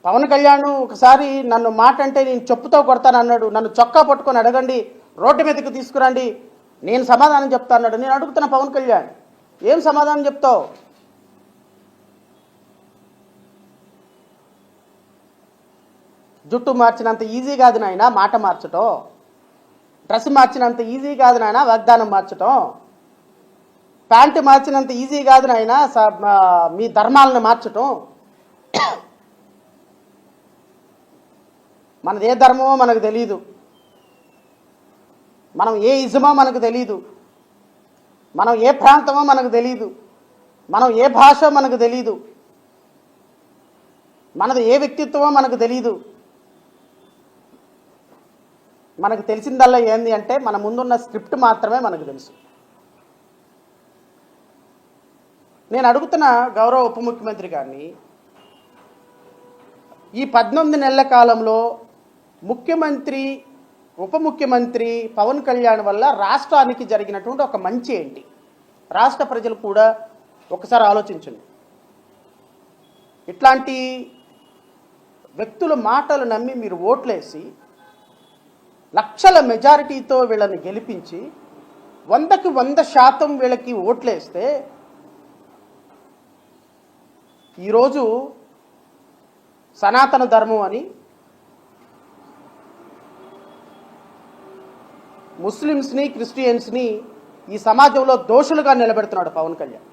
పవన్ కళ్యాణ్ ఒకసారి నన్ను మాట అంటే నేను చెప్పుతో కొడతాను అన్నాడు. నన్ను చొక్కా పట్టుకొని అడగండి, రోడ్డు మీదకి తీసుకురండి, నేను సమాధానం చెప్తా అన్నాడు. నేను అడుగుతున్నా పవన్ కళ్యాణ్, ఏం సమాధానం చెప్తావు? జుట్టు మార్చినంత ఈజీ కాదు నాయన మాట మార్చటం, డ్రెస్ మార్చినంత ఈజీ కాదు నాయన వాగ్దానం మార్చటం, ప్యాంటు మార్చినంత ఈజీ కాదు నాయన మీ ధర్మాలను మార్చటం. మనది ఏ ధర్మమో మనకు తెలీదు, మనం ఏ ఇజమో మనకు తెలీదు, మనం ఏ ప్రాంతమో మనకు తెలీదు, మనం ఏ భాష మనకు తెలీదు, మనది ఏ వ్యక్తిత్వమో మనకు తెలీదు. మనకు తెలిసిందల్లా ఏంది అంటే మన ముందున్న స్క్రిప్ట్ మాత్రమే మనకు తెలుసు. నేను అడుగుతున్న గౌరవ ఉప ముఖ్యమంత్రి గారిని, ఈ 18 నెలల కాలంలో ముఖ్యమంత్రి ఉప ముఖ్యమంత్రి పవన్ కళ్యాణ్ వల్ల రాష్ట్రానికి జరిగినటువంటి ఒక మంచి ఏంటి? రాష్ట్ర ప్రజలు కూడా ఒకసారి ఆలోచించండి. ఇట్లాంటి వ్యక్తుల మాటలు నమ్మి మీరు ఓట్లేసి లక్షల మెజారిటీతో వీళ్ళని గెలిపించి 100కి 100% వీళ్ళకి ఓట్లేస్తే ఈరోజు సనాతన ధర్మం అని, ముస్లిమ్స్ని క్రిస్టియన్స్ని ఈ సమాజంలో దోషులుగా నిలబెడుతున్నాడు పవన్ కళ్యాణ్.